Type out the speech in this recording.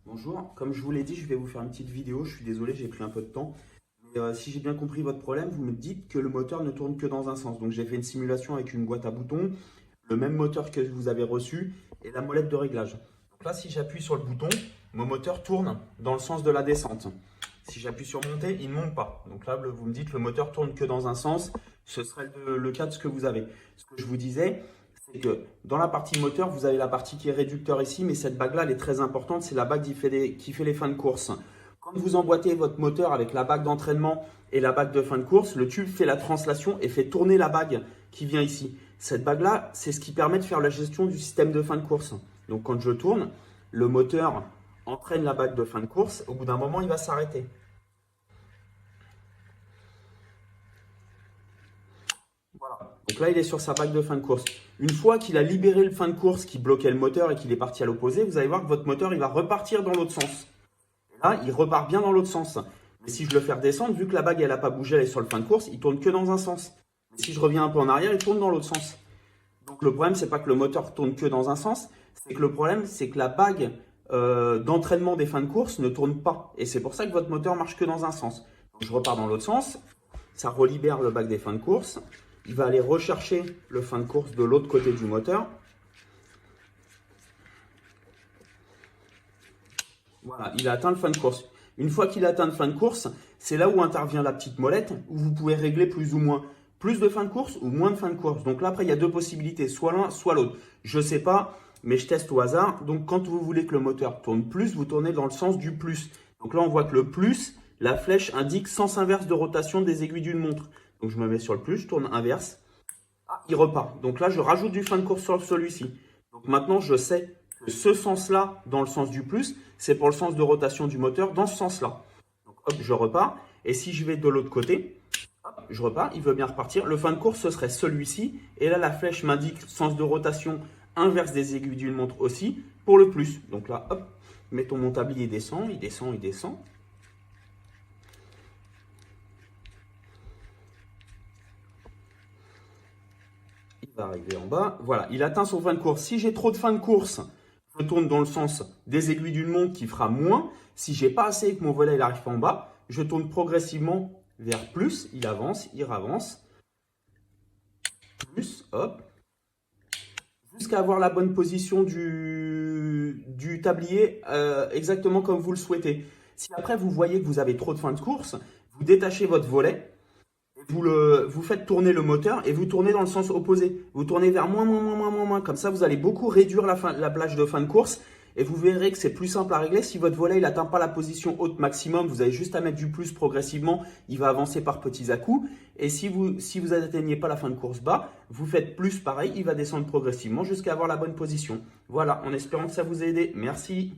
Bonjour, comme je vous l'ai dit, je vais vous faire une petite vidéo. Je suis désolé, j'ai pris un peu de temps. Mais, si j'ai bien compris votre problème, vous me dites que le moteur ne tourne que dans un sens. Donc j'ai fait une simulation avec une boîte à boutons, le même moteur que vous avez reçu et la molette de réglage. Donc là, si j'appuie sur le bouton, mon moteur tourne dans le sens de la descente. Si j'appuie sur monter, il ne monte pas. Donc là, vous me dites que le moteur tourne que dans un sens. Ce serait le cas de ce que vous avez. Ce que je vous disais, c'est que dans la partie moteur, vous avez la partie qui est réducteur ici, mais cette bague-là, elle est très importante. C'est la bague qui fait les fins de course. Quand vous emboîtez votre moteur avec la bague d'entraînement et la bague de fin de course, le tube fait la translation et fait tourner la bague qui vient ici. Cette bague-là, c'est ce qui permet de faire la gestion du système de fin de course. Donc quand je tourne, le moteur entraîne la bague de fin de course. Au bout d'un moment, il va s'arrêter. Voilà. Donc là, il est sur sa bague de fin de course. Une fois qu'il a libéré le fin de course qui bloquait le moteur et qu'il est parti à l'opposé, vous allez voir que votre moteur il va repartir dans l'autre sens. Et là, il repart bien dans l'autre sens. Mais si je le fais redescendre, vu que la bague elle n'a pas bougé, elle est sur le fin de course, il tourne que dans un sens. Mais si je reviens un peu en arrière, il tourne dans l'autre sens. Donc le problème, c'est pas que le moteur tourne que dans un sens, c'est que le problème, c'est que la bague d'entraînement des fins de course ne tourne pas. Et c'est pour ça que votre moteur marche que dans un sens. Donc, je repars dans l'autre sens, ça relibère le bague des fins de course. Il va aller rechercher le fin de course de l'autre côté du moteur. Voilà, il a atteint le fin de course. Une fois qu'il a atteint le fin de course, c'est là où intervient la petite molette, où vous pouvez régler plus ou moins. Plus de fin de course ou moins de fin de course. Donc là, après, il y a deux possibilités, soit l'un, soit l'autre. Je ne sais pas, mais je teste au hasard. Donc quand vous voulez que le moteur tourne plus, vous tournez dans le sens du plus. Donc là, on voit que le plus, la flèche indique sens inverse de rotation des aiguilles d'une montre. Donc je me mets sur le plus, je tourne inverse. Ah, il repart. Donc là, je rajoute du fin de course sur celui-ci. Donc maintenant, je sais que ce sens-là, dans le sens du plus, c'est pour le sens de rotation du moteur dans ce sens-là. Donc hop, je repars. Et si je vais de l'autre côté, hop, je repars, il veut bien repartir. Le fin de course, ce serait celui-ci. Et là, la flèche m'indique sens de rotation inverse des aiguilles d'une montre aussi pour le plus. Donc là, hop, mettons mon tablier, il descend, il descend, il descend. Il va arriver en bas. Voilà, il atteint son fin de course. Si j'ai trop de fin de course, je tourne dans le sens des aiguilles d'une montre qui fera moins. Si j'ai pas assez et que mon volet n'arrive pas en bas, je tourne progressivement vers plus. Il avance, il avance. Plus, hop. Jusqu'à avoir la bonne position du tablier exactement comme vous le souhaitez. Si après vous voyez que vous avez trop de fin de course, vous détachez votre volet. Vous faites tourner le moteur et vous tournez dans le sens opposé. Vous tournez vers moins, moins, moins, moins, moins, moins. Comme ça, vous allez beaucoup réduire la plage de fin de course et vous verrez que c'est plus simple à régler. Si votre volet n'atteint pas la position haute maximum, vous avez juste à mettre du plus progressivement. Il va avancer par petits à-coups. Et si vous n'atteignez pas la fin de course bas, vous faites plus pareil. Il va descendre progressivement jusqu'à avoir la bonne position. Voilà, en espérant que ça vous a aidé. Merci.